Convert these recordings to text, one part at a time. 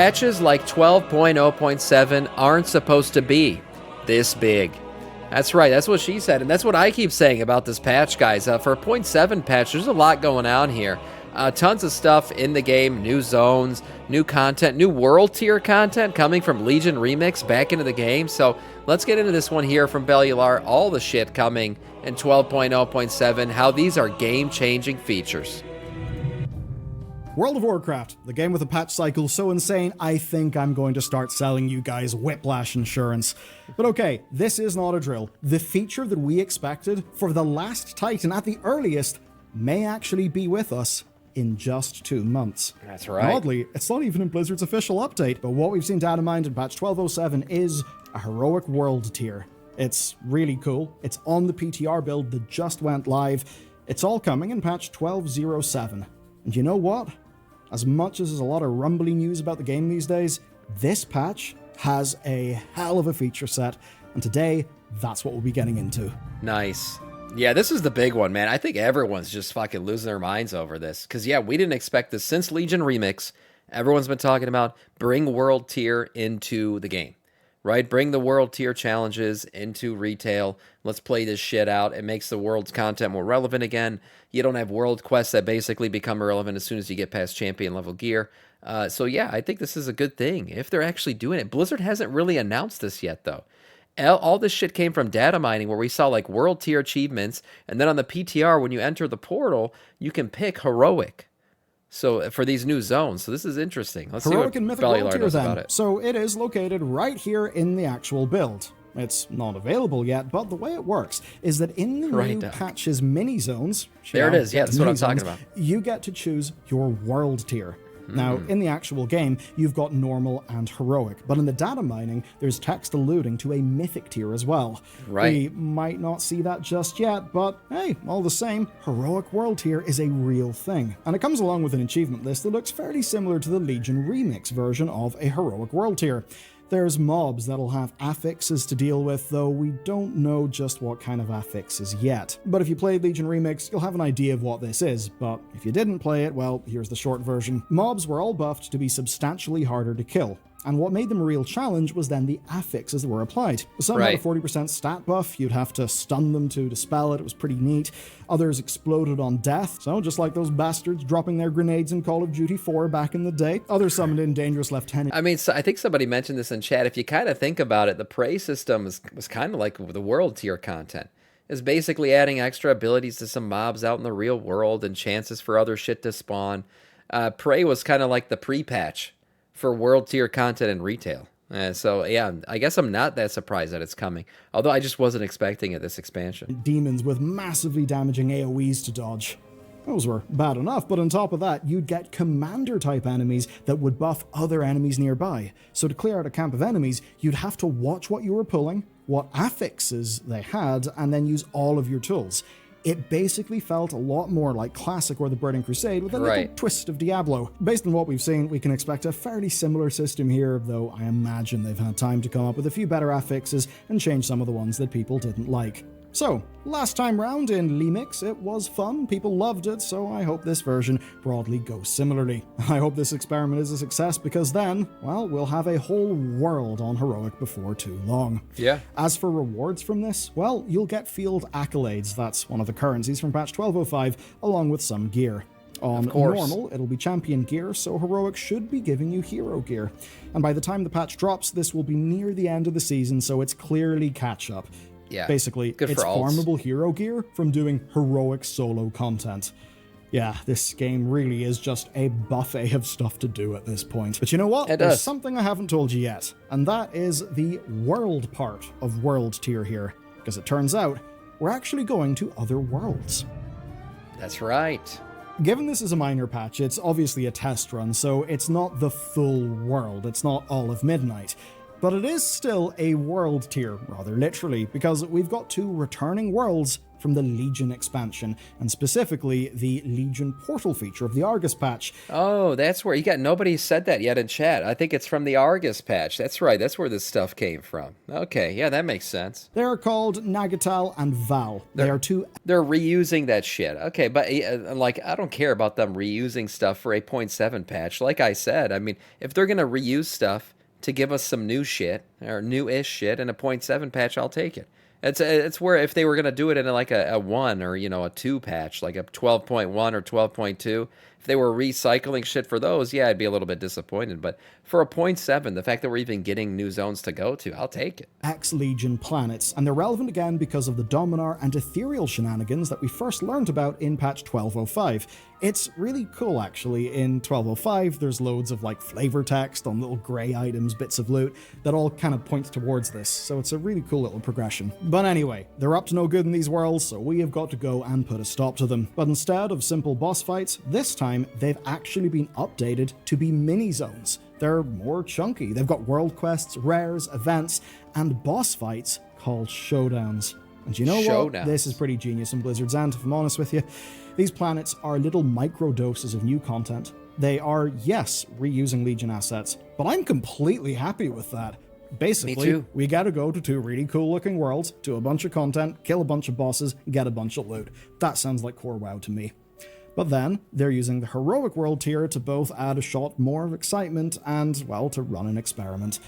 Patches like 12.0.7 aren't supposed to be this big. That's right, that's what she said, and that's what I keep saying about this patch, guys. For a 0.7 patch, there's a lot going on here. Tons of stuff in the game, new zones, new content, new world tier content coming from Legion Remix back into the game. So let's get into this one here from Bellular, all the shit coming in 12.0.7, how these are game-changing features. World of Warcraft, the game with a patch cycle so insane, I think I'm going to start selling you guys whiplash insurance. But okay, this is not a drill. The feature that we expected for the last Titan at the earliest may actually be with us in just 2 months. That's right. And oddly, it's not even in Blizzard's official update, but what we've seen data mined in patch 1207 is a heroic world tier. It's really cool. It's on the PTR build that just went live. It's all coming in patch 1207. And you know what? As much as there's a lot of rumbly news about the game these days, this patch has a hell of a feature set, and today, that's what we'll be getting into. Nice. Yeah, this is the big one, man. I think everyone's just fucking losing their minds over this. Because, yeah, we didn't expect this since Legion Remix. Everyone's been talking about bring world tier into the game, right? Bring the world tier challenges into retail. Let's play this shit out. It makes the world's content more relevant again. You don't have world quests that basically become irrelevant as soon as you get past champion level gear. So yeah, I think this is a good thing if they're actually doing it. Blizzard hasn't really announced this yet, though. All this shit came from data mining where we saw like world tier achievements, and then on the PTR, when you enter the portal, you can pick heroic. So for these new zones, so this is interesting. Let's Heroic see and what Mythic world Bellular tier knows then. about it. So it is located right here in the actual build. It's not available yet, but the way it works is that in the new patch's mini zones, there it is. Yeah, that's what I'm talking about. You get to choose your world tier. Now, in the actual game, you've got normal and heroic, but in the data mining, there's text alluding to a mythic tier as well. Right. We might not see that just yet, but hey, all the same, heroic world tier is a real thing. And it comes along with an achievement list that looks fairly similar to the Legion Remix version of a heroic world tier. There's mobs that'll have affixes to deal with, though we don't know just what kind of affixes yet. But if you played Legion Remix, you'll have an idea of what this is, but if you didn't play it, well, here's the short version. Mobs were all buffed to be substantially harder to kill. And what made them a real challenge was then the affixes that were applied. Some had a 40% stat buff, you'd have to stun them to dispel it, it was pretty neat. Others exploded on death, so just like those bastards dropping their grenades in Call of Duty 4 back in the day. Others summoned in Dangerous Lieutenant. I mean, so I think somebody mentioned this in chat. If you kind of think about it, the prey system was kind of like the world tier content. It's basically adding extra abilities to some mobs out in the real world and chances for other shit to spawn. Prey was kind of like the pre-patch for world tier content in retail. So yeah, I guess I'm not that surprised that it's coming. Although I just wasn't expecting it this expansion. Demons with massively damaging AoEs to dodge. Those were bad enough, but on top of that, you'd get commander type enemies that would buff other enemies nearby. So to clear out a camp of enemies, you'd have to watch what you were pulling, what affixes they had, and then use all of your tools. It basically felt a lot more like Classic or the Burning Crusade with a little twist of Diablo. Based on what we've seen, we can expect a fairly similar system here, though I imagine they've had time to come up with a few better affixes and change some of the ones that people didn't like. So, last time round in Lemix, it was fun, people loved it, so I hope this version broadly goes similarly. I hope this experiment is a success because then, well, we'll have a whole world on Heroic before too long. Yeah. As for rewards from this, well, you'll get field accolades, that's one of the currencies from patch 1205, along with some gear. On normal, it'll be champion gear, so Heroic should be giving you hero gear. And by the time the patch drops, this will be near the end of the season, so it's clearly catch-up. Yeah, basically, it's farmable hero gear from doing heroic solo content. Yeah, this game really is just a buffet of stuff to do at this point. But you know what? There's something I haven't told you yet, and that is the world part of world tier here. Because it turns out, we're actually going to other worlds. That's right. Given this is a minor patch, it's obviously a test run, so it's not the full world, it's not all of Midnight. But it is still a world tier, rather literally, because we've got two returning worlds from the Legion expansion, and specifically the Legion portal feature of the Argus patch. Oh, that's where nobody said that yet in chat. I think it's from the Argus patch. That's right. That's where this stuff came from. Okay, yeah, that makes sense. They're called Nagatal and Val. They're reusing that shit. Okay, but I don't care about them reusing stuff for 8.7 patch. Like I said, I mean, if they're gonna reuse stuff to give us some new shit or new-ish shit in a 0.7 patch, I'll take it. It's where if they were gonna do it in like a 1 or a 2 patch, like a 12.1 or 12.2, if they were recycling shit for those, yeah, I'd be a little bit disappointed. But for a 0.7, the fact that we're even getting new zones to go to, I'll take it. Ex-Legion planets, and they're relevant again because of the Dominar and Ethereal shenanigans that we first learned about in patch 1205. It's really cool, actually. In 1205, there's loads of flavor text on little grey items, bits of loot, that all kind of point towards this, so it's a really cool little progression. But anyway, they're up to no good in these worlds, so we have got to go and put a stop to them. But instead of simple boss fights, this time they've actually been updated to be mini-zones. They're more chunky. They've got world quests, rares, events, and boss fights called showdowns. And you know what? This is pretty genius in Blizzard's end, if I'm honest with you. These planets are little micro doses of new content. They are, yes, reusing Legion assets, but I'm completely happy with that. Basically, we gotta go to 2 really cool looking worlds, do a bunch of content, kill a bunch of bosses, get a bunch of loot. That sounds like core WoW to me. But then, they're using the heroic world tier to both add a shot more of excitement and, well, to run an experiment.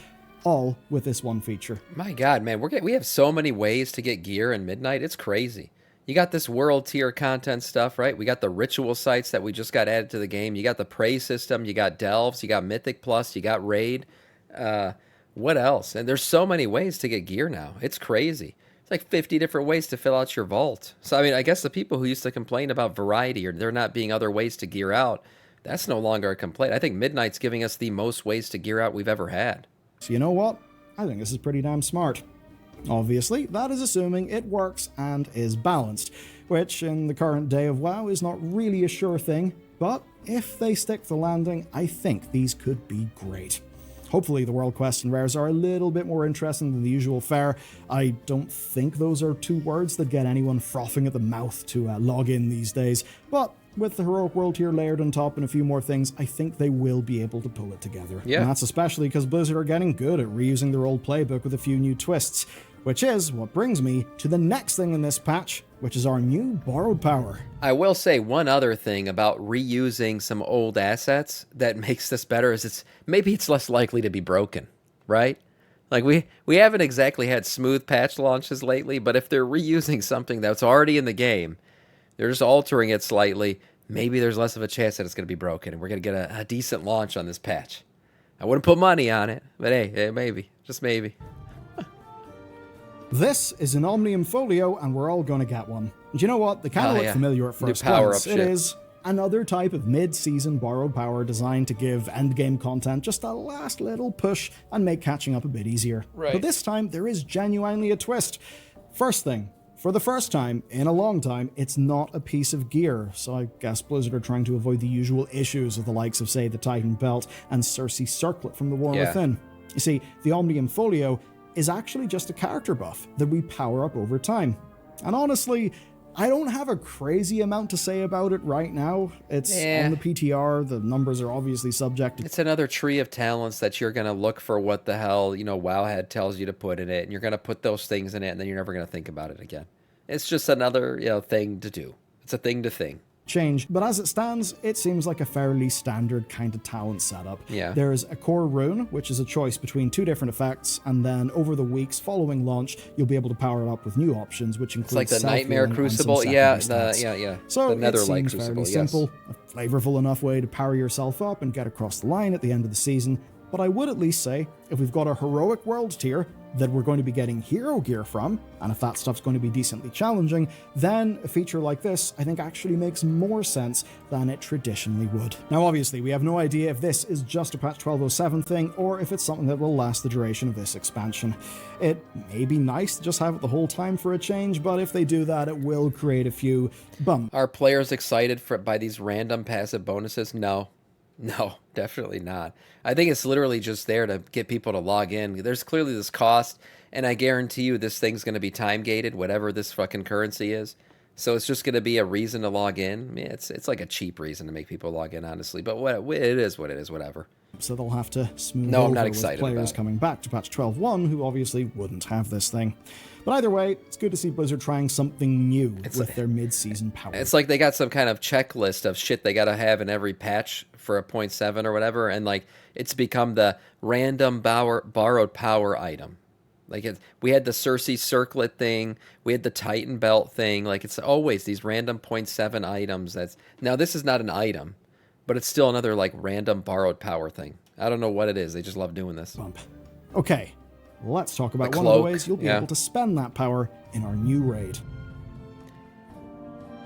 All with this one feature. My god, man, we have so many ways to get gear in Midnight, it's crazy. You got this world tier content stuff, right? We got the ritual sites that we just got added to the game. You got the praise system, you got delves, you got Mythic Plus, you got raid. What else? And there's so many ways to get gear now. It's crazy. It's like 50 different ways to fill out your vault. So, I mean, I guess the people who used to complain about variety or there not being other ways to gear out, that's no longer a complaint. I think Midnight's giving us the most ways to gear out we've ever had. So you know what? I think this is pretty damn smart. Obviously, that is assuming it works and is balanced, which in the current day of WoW is not really a sure thing, but if they stick the landing, I think these could be great. Hopefully the world quests and rares are a little bit more interesting than the usual fare. I don't think those are 2 words that get anyone frothing at the mouth to log in these days, but with the heroic world tier layered on top and a few more things, I think they will be able to pull it together. Yeah. And that's especially because Blizzard are getting good at reusing their old playbook with a few new twists, which is what brings me to the next thing in this patch, which is our new borrowed power. I will say one other thing about reusing some old assets that makes this better is maybe it's less likely to be broken, right? Like we haven't exactly had smooth patch launches lately, but if they're reusing something that's already in the game, they're just altering it slightly, maybe there's less of a chance that it's going to be broken, and we're going to get a decent launch on this patch. I wouldn't put money on it, but hey, maybe. Just maybe. This is an Omnium Folio, and we're all going to get one. And you know what? They kind of look familiar at first glance. It is another type of mid-season borrowed power designed to give endgame content just a last little push and make catching up a bit easier. Right. But this time, there is genuinely a twist. First thing, for the first time in a long time, it's not a piece of gear, so I guess Blizzard are trying to avoid the usual issues of the likes of, say, the Titan Belt and Cersei Circlet from the War Within. You see, the Omnium Folio is actually just a character buff that we power up over time. And honestly, I don't have a crazy amount to say about it right now. It's on the PTR, the numbers are obviously subjective. It's another tree of talents that you're going to look for what the hell, Wowhead tells you to put in it, and you're going to put those things in it, and then you're never going to think about it again. It's just another, thing to do. It's a thing to thing. Change, but as it stands, it seems like a fairly standard kind of talent setup. Yeah. There's a core rune, which is a choice between 2 different effects, and then over the weeks following launch, you'll be able to power it up with new options, which includes it's like the Nightmare Crucible, So the Netherlight Crucible, fairly simple, a flavorful enough way to power yourself up and get across the line at the end of the season. But I would at least say, if we've got a heroic world tier that we're going to be getting hero gear from, and if that stuff's going to be decently challenging, then a feature like this, I think, actually makes more sense than it traditionally would. Now, obviously, we have no idea if this is just a patch 1207 thing, or if it's something that will last the duration of this expansion. It may be nice to just have it the whole time for a change, but if they do that, it will create a few bumps. Are players excited by these random passive bonuses? No. No, definitely not. I think it's literally just there to get people to log in. There's clearly this cost, and I guarantee you this thing's going to be time gated, whatever this fucking currency is. So it's just going to be a reason to log in. I mean, it's like a cheap reason to make people log in, honestly. But it is what it is, whatever. So they'll have to smooth No, I'm over not with excited players about it. coming back to patch 12.1 who obviously wouldn't have this thing. But either way, it's good to see Blizzard trying something new with their mid-season power. It's like they got some kind of checklist of shit they got to have in every patch for a 0.7 or whatever, and like it's become the random borrowed power item. Like we had the Cersei circlet thing, we had the Titan belt thing. Like it's always these random 0.7 items. Now this is not an item, but it's still another like random borrowed power thing. I don't know what it is. They just love doing this. Bump. Okay, let's talk about The one of the cloak, ways you'll be yeah. able to spend that power in our new raid.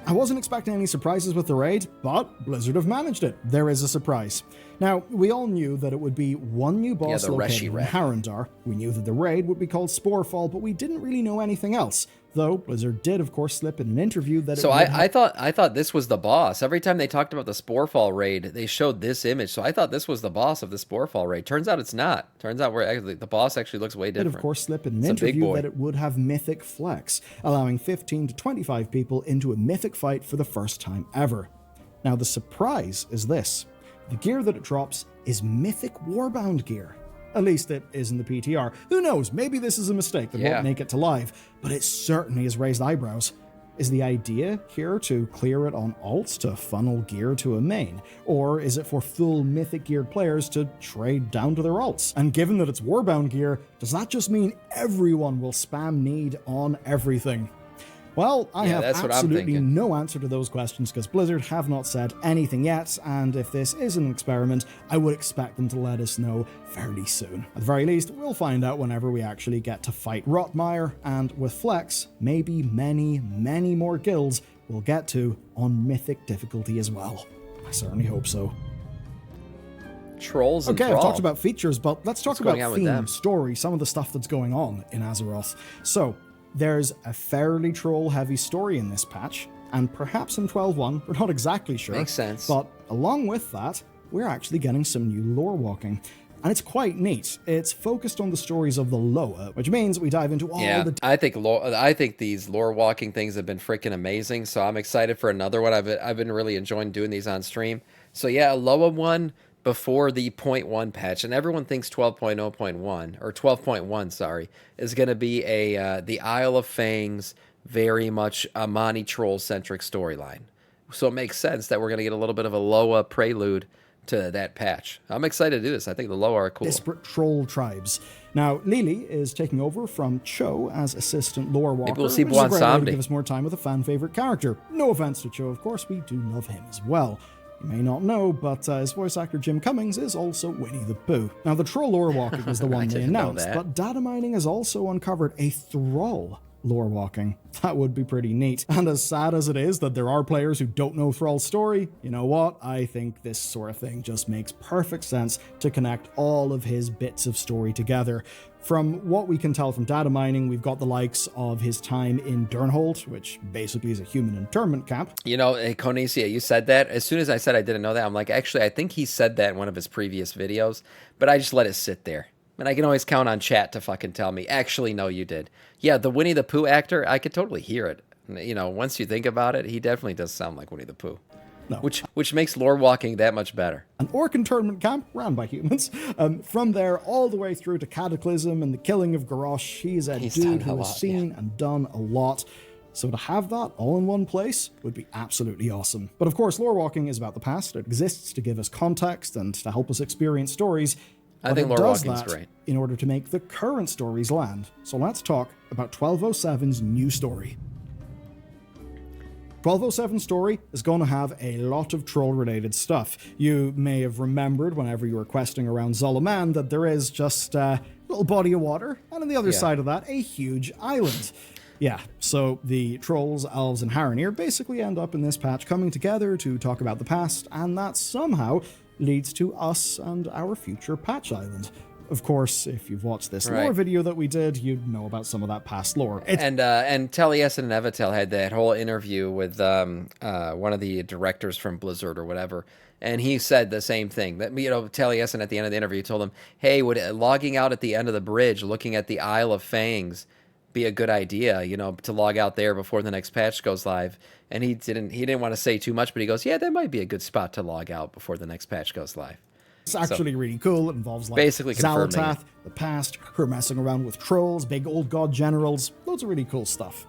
I wasn't expecting any surprises with the raid, but Blizzard have managed it. There is a surprise. Now, we all knew that it would be one new boss the located in Reshi-Rat. Harrendar. We knew that the raid would be called Sporefall, but we didn't really know anything else. Though Blizzard did, of course, slip in an interview that So I thought this was the boss. Every time they talked about the Sporefall raid, they showed this image. So I thought this was the boss of the Sporefall raid. Turns out it's not. Turns out the boss actually looks way did, different. of course, slip in an It's a big interview boy. that it would have mythic flex, allowing 15 to 25 people into a mythic fight for the first time ever. Now, the surprise is this. The gear that it drops is mythic warbound gear. At least it is in the PTR. Who knows? Maybe this is a mistake that Yeah. won't make it to live, but it certainly has raised eyebrows. Is the idea here to clear it on alts to funnel gear to a main? Or is it for full mythic geared players to trade down to their alts? And given that it's warbound gear, does that just mean everyone will spam need on everything? Well, I have that's what I'm absolutely thinking. no answer to those questions because Blizzard have not said anything yet, and if this is an experiment, I would expect them to let us know fairly soon. At the very least, we'll find out whenever we actually get to fight Rotmire, and with Flex, maybe many, many more guilds we'll get to on Mythic difficulty as well. I certainly hope so. Trolls and Okay, I've Thrall. talked about features, but let's talk going about on with them? theme, story, some of the stuff that's going on in Azeroth. So, there's a fairly troll-heavy story in this patch, and perhaps in 12.1, we're not exactly sure. Makes sense. But along with that, we're actually getting some new lore walking. And it's quite neat. It's focused on the stories of the Loa, which means we dive into all the I think these lore walking things have been freaking amazing. So I'm excited for another one. I've been really enjoying doing these on stream. So yeah, a Loa one before the 0.1 patch, and everyone thinks 12.0.1 or 12.1, sorry, is going to be the Isle of Fangs, very much a Monty Troll centric storyline. So it makes sense that we're going to get a little bit of a Loa prelude to that patch. I'm excited to do this. I think the Loa are cool. disparate troll tribes. Now, Lily is taking over from Cho as assistant lore walker, we'll see which is a great way to Bwansamdi. give us more time with a fan favorite character. No offense to Cho, of course, we do love him as well. You may not know, but his voice actor Jim Cummings is also Winnie the Pooh. Now, the troll lore walking is the one they didn't know announced, that. but data mining has also uncovered a thrall lore walking. That would be pretty neat. And as sad as it is that there are players who don't know Thrall's story, you know what? I think this sort of thing just makes perfect sense to connect all of his bits of story together. From what we can tell from data mining, we've got the likes of his time in Durnhold, which basically is a human internment camp. You know, hey, Konesia, you said that. As soon as I said I didn't know that, I'm like, actually, I think he said that in one of his previous videos, but I just let it sit there. And I can always count on chat to fucking tell me, actually, no, you did. Yeah, the Winnie the Pooh actor, I could totally hear it. You know, once you think about it, he definitely does sound like Winnie the Pooh. No. Which makes lore walking that much better. An orc internment camp ran by humans. From there all the way through to Cataclysm and the killing of Garrosh, he's He's dude done a who has lot, seen and done a lot. So to have that all in one place would be absolutely awesome. But of course, lore walking is about the past. It exists to give us context and to help us experience stories. I think But it lore does walking's that great. in order to make the current stories land. So let's talk about 1207's new story. 1207 story is going to have a lot of troll-related stuff. You may have remembered whenever you were questing around Zolaman that there is just a little body of water, and on the other side of that, a huge island. Yeah, so the trolls, elves, and Haranir basically end up in this patch coming together to talk about the past, and that somehow leads to us and our future patch island. of course, if you've watched this lore video that we did, you'd know about some of that past lore. And Taliesin and Evitel had that whole interview with one of the directors from Blizzard or whatever, and he said the same thing. That, you know, Taliesin at the end of the interview told him, "Hey, would logging out at the end of the bridge, looking at the Isle of Fangs, be a good idea? You know, to log out there before the next patch goes live?" And he didn't want to say too much, but he goes, "Yeah, that might be a good spot to log out before the next patch goes live." It's actually really cool. It involves like basically Xalatath, the past, her messing around with trolls, big old god generals, loads of really cool stuff.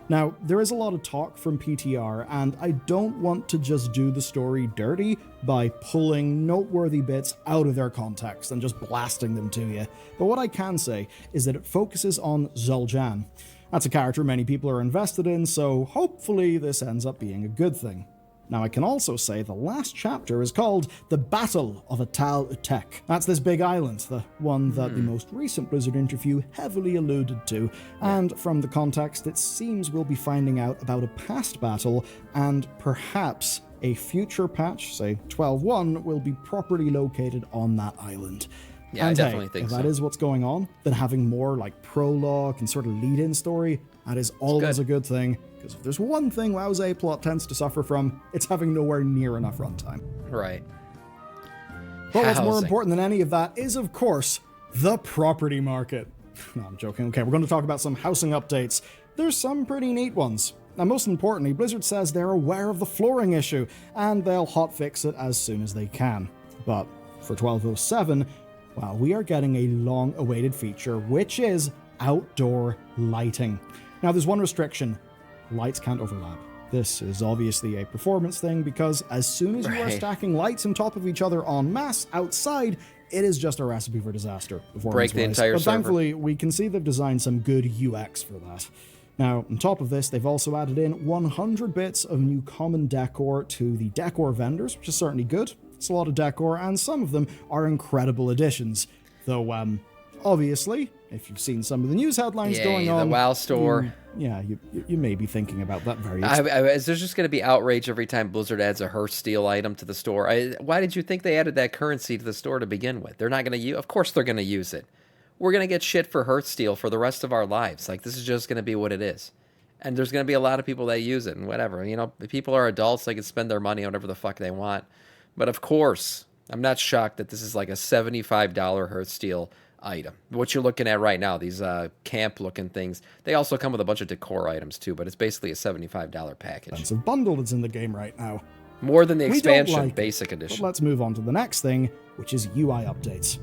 Now, there is a lot of talk from PTR, and I don't want to just do the story dirty by pulling noteworthy bits out of their context and just blasting them to you. But what I can say is that it focuses on Zul'Jan. That's a character many people are invested in, so hopefully this ends up being a good thing. Now, I can also say the last chapter is called The Battle of Atal Utek. That's this big island, the one that the most recent Blizzard interview heavily alluded to. And from the context, it seems we'll be finding out about a past battle, and perhaps a future patch, say 12.1, will be properly located on that island. Yeah, and I definitely think if so. that is what's going on, then having more like prologue and sort of lead-in story, that is always a good thing. Because if there's one thing WoW's A plot tends to suffer from, it's having nowhere near enough runtime. Right. But what's more important than any of that is, of course, the property market. No, I'm joking. Okay, we're going to talk about some housing updates. There's some pretty neat ones. Now, most importantly, Blizzard says they're aware of the flooring issue, and they'll hotfix it as soon as they can. But for 12.07, well, we are getting a long-awaited feature, which is outdoor lighting. Now, there's one restriction. Lights can't overlap. This is obviously a performance thing because as soon as you are stacking lights on top of each other en masse outside, it is just a recipe for disaster. Break the entire but server. thankfully, we can see they've designed some good UX for that. Now, on top of this, they've also added in 100 bits of new common decor to the decor vendors, which is certainly good. It's a lot of decor, and some of them are incredible additions. Though, obviously, if you've seen some of the news headlines going on... the WoW store. You may be thinking about that very... Is there just going to be outrage every time Blizzard adds a Hearthsteel item to the store? Why did you think they added that currency to the store to begin with? They're not going to use... Of course they're going to use it. We're going to get shit for Hearthsteel for the rest of our lives. Like, this is just going to be what it is. And there's going to be a lot of people that use it and whatever. You know, people are adults. They can spend their money on whatever the fuck they want. But of course, I'm not shocked that this is like a $75 Hearthsteel item. What you're looking at right now, these camp-looking things, they also come with a bunch of decor items too, but it's basically a $75 package. It's a bundle that's in the game right now. More than the expansion, like basic edition. But let's move on to the next thing, which is UI updates.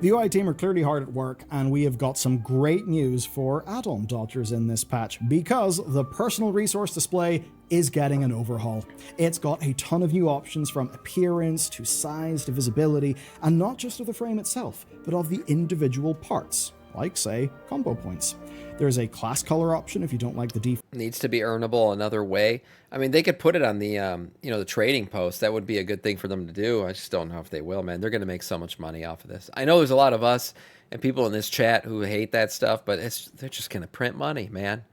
The UI team are clearly hard at work, and we have got some great news for add-on dodgers in this patch, because the personal resource display is getting an overhaul. It's got a ton of new options from appearance to size to visibility, and not just of the frame itself, but of the individual parts, like, say, combo points. There's a class color option if you don't like the default. Needs to be earnable another way. I mean, they could put it on the, the trading post. That would be a good thing for them to do. I just don't know if they will, man. They're going to make so much money off of this. I know there's a lot of us and people in this chat who hate that stuff, but they're just going to print money, man.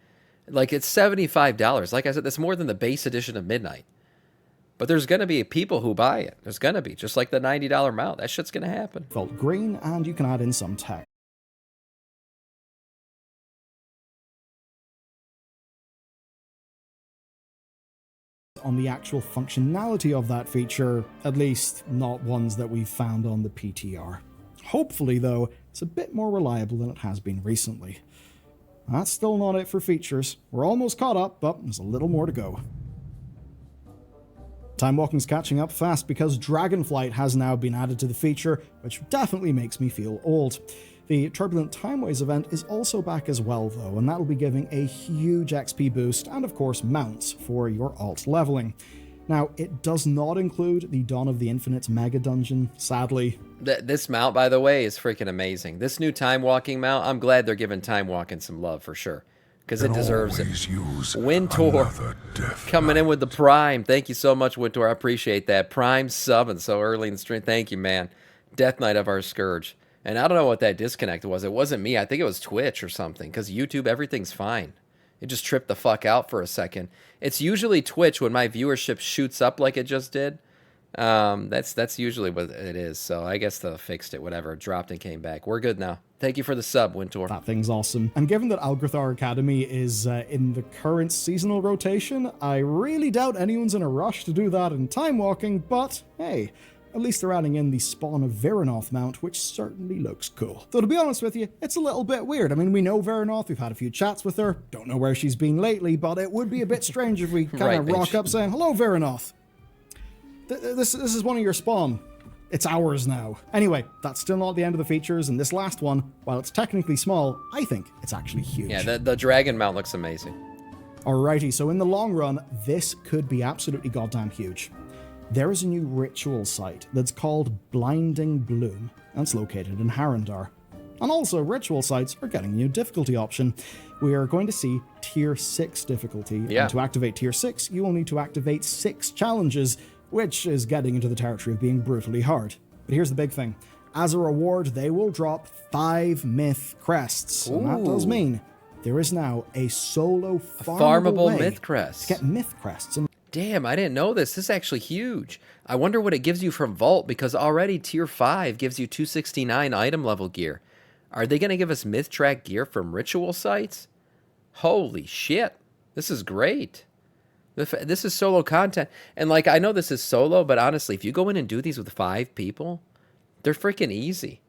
Like, it's $75. Like I said, that's more than the base edition of Midnight. But there's going to be people who buy it. There's going to be, just like the $90 mount. That shit's going to happen. Felt green, and you can add in some text. On the actual functionality of that feature, at least not ones that we've found on the PTR. Hopefully, though, it's a bit more reliable than it has been recently. That's still not it for features. We're almost caught up, but there's a little more to go. Timewalking's catching up fast because Dragonflight has now been added to the feature, which definitely makes me feel old. The Turbulent Timeways event is also back as well, though, and that'll be giving a huge XP boost and, of course, mounts for your alt leveling. Now, it does not include the Dawn of the Infinite's mega dungeon, sadly. This mount, by the way, is freaking amazing. This new Timewalking mount, I'm glad they're giving Timewalking some love for sure, because it deserves it. Wintor coming in with the Prime. Thank you so much, Wintor. I appreciate that. Prime subbing so early in the stream. Thank you, man. Death Knight of our Scourge. And I don't know what that disconnect was. It wasn't me. I think it was Twitch or something, because YouTube, everything's fine. It just tripped the fuck out for a second. It's usually Twitch when my viewership shoots up like it just did. That's usually what it is. So I guess they fixed it, whatever. Dropped and came back. We're good now. Thank you for the sub, Wintor. That thing's awesome. And given that Algrathar Academy is in the current seasonal rotation, I really doubt anyone's in a rush to do that in Timewalking, but hey, at least they're adding in the spawn of Veranoth mount, which certainly looks cool. Though to be honest with you, it's a little bit weird. I mean, we know Veranoth, we've had a few chats with her, don't know where she's been lately, but it would be a bit strange if we kind of rock up saying, hello Veranoth. This is one of your spawn. It's ours now. Anyway, that's still not the end of the features, and this last one, while it's technically small, I think it's actually huge. Yeah, the dragon mount looks amazing. Alrighty, so in the long run, this could be absolutely goddamn huge. There is a new ritual site that's called Blinding Bloom, and it's located in Harrendar. And also, ritual sites are getting a new difficulty option. We are going to see Tier 6 difficulty, Yeah. and to activate Tier 6, you will need to activate 6 challenges, which is getting into the territory of being brutally hard. But here's the big thing. As a reward, they will drop 5 myth crests. And that does mean there is now a solo farmable way myth crest. to get myth crests. And Damn, I didn't know this. This is actually huge. I wonder what it gives you from Vault, because already Tier 5 gives you 269 item level gear. Are they going to give us myth track gear from ritual sites? Holy shit. This is great. This is solo content. And like, I know this is solo, but honestly, if you go in and do these with 5 people, they're freaking easy.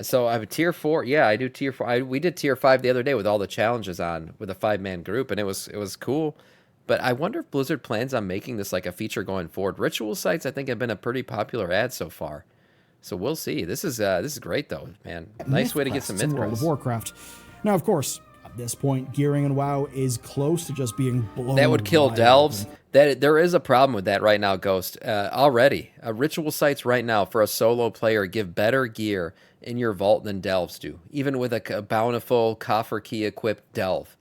So I have a Tier 4. Yeah, I do Tier 4. We did Tier 5 the other day with all the challenges on with a 5-man group, and it was cool. But I wonder if Blizzard plans on making this like a feature going forward. Ritual sites, I think, have been a pretty popular ad so far. So we'll see. This is great, though, man. Nice way to get some myth in World of crests. Warcraft. Now, of course, at this point, gearing in WoW is close to just being blown. That would kill wide delves. open. There is a problem with that right now, Ghost. Already, ritual sites right now for a solo player give better gear in your vault than delves do, even with a bountiful coffer key equipped delve.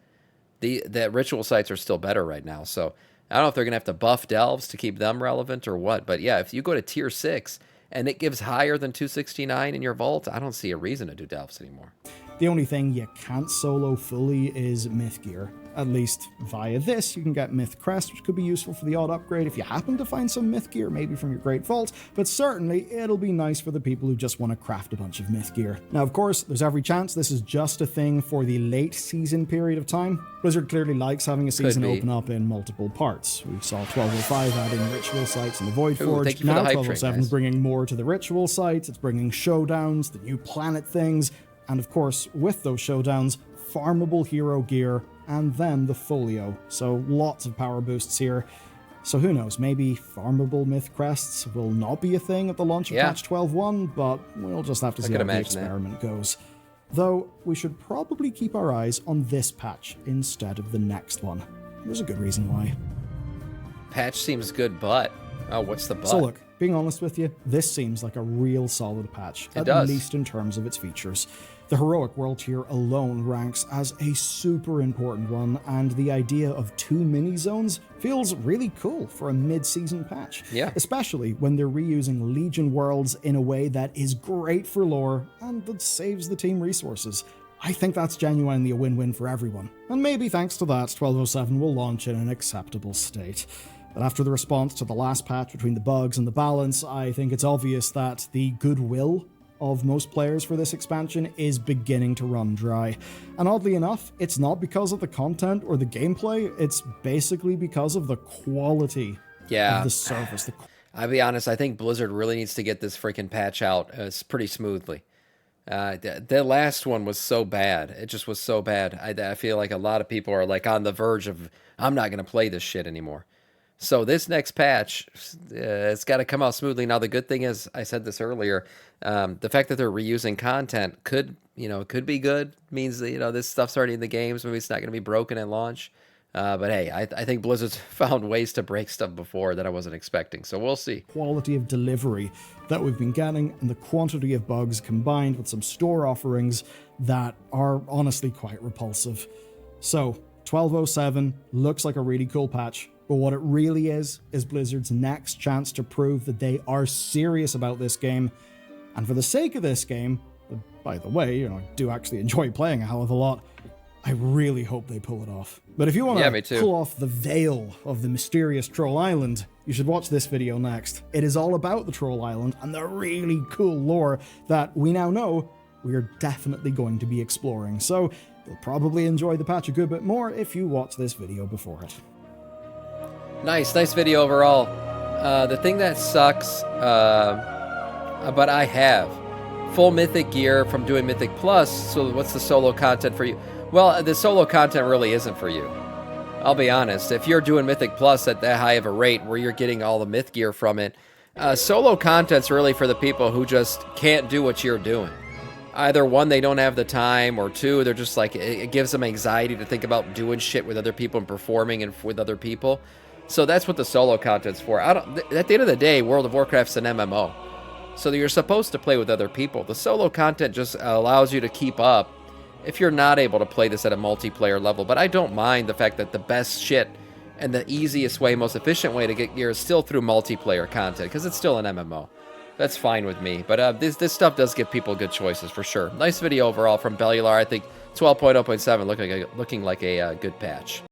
The ritual sites are still better right now. So I don't know if they're gonna have to buff delves to keep them relevant or what. But yeah, if you go to Tier 6 and it gives higher than 269 in your vault, I don't see a reason to do delves anymore. The only thing you can't solo fully is myth gear. At least via this, you can get myth crest, which could be useful for the odd upgrade if you happen to find some myth gear, maybe from your great vault, but certainly it'll be nice for the people who just want to craft a bunch of myth gear. Now, of course, there's every chance this is just a thing for the late season period of time. Blizzard clearly likes having a season open up in multiple parts. We saw 1205 adding ritual sites in the Void Forge. Thank you for Now the hype train, 1207 is guys. bringing more to the ritual sites. It's bringing showdowns, the new planet things, and of course, with those showdowns, farmable hero gear, and then the folio. So lots of power boosts here. So who knows, maybe farmable myth crests will not be a thing at the launch of patch 12.1, but we'll just have to see how the experiment goes. Though, we should probably keep our eyes on this patch instead of the next one. There's a good reason why. Patch seems good, but... Oh, what's the but? So look, being honest with you, this seems like a real solid patch, It does. least in terms of its features. The heroic world tier alone ranks as a super important one, and the idea of 2 mini zones feels really cool for a mid-season patch. Yeah. Especially when they're reusing Legion worlds in a way that is great for lore and that saves the team resources. I think that's genuinely a win-win for everyone. And maybe thanks to that, 1207 will launch in an acceptable state. But after the response to the last patch between the bugs and the balance, I think it's obvious that the goodwill of most players for this expansion is beginning to run dry. And oddly enough, it's not because of the content or the gameplay, it's basically because of the quality of the service. I'll be honest, I think Blizzard really needs to get this freaking patch out pretty smoothly. The last one was so bad. It just was so bad. I feel like a lot of people are like on the verge of, I'm not going to play this shit anymore. So this next patch, it's got to come out smoothly. Now, the good thing is, I said this earlier, the fact that they're reusing content could be good. Means that, this stuff's already in the games. Maybe it's not going to be broken at launch. But hey, I think Blizzard's found ways to break stuff before that I wasn't expecting. So we'll see. Quality of delivery that we've been getting and the quantity of bugs combined with some store offerings that are honestly quite repulsive. So 1207 looks like a really cool patch. But what it really is Blizzard's next chance to prove that they are serious about this game. And for the sake of this game, by the way, I do actually enjoy playing a hell of a lot, I really hope they pull it off. But if you want to pull off the veil of the mysterious Troll Island, you should watch this video next. It is all about the Troll Island and the really cool lore that we now know we are definitely going to be exploring. So you'll probably enjoy the patch a good bit more if you watch this video before it. Nice video overall. The thing that sucks, but I have full Mythic gear from doing Mythic Plus, so what's the solo content for you? Well, the solo content really isn't for you. I'll be honest. If you're doing Mythic Plus at that high of a rate where you're getting all the myth gear from it, solo content's really for the people who just can't do what you're doing. Either one, they don't have the time, or two, they're just like, it gives them anxiety to think about doing shit with other people and performing and with other people. So that's what the solo content's for. At the end of the day, World of Warcraft's an MMO. So you're supposed to play with other people. The solo content just allows you to keep up if you're not able to play this at a multiplayer level. But I don't mind the fact that the best shit and the easiest way, most efficient way to get gear is still through multiplayer content, because it's still an MMO. That's fine with me. But this stuff does give people good choices, for sure. Nice video overall from Bellular. I think 12.0.7 looking like a good patch.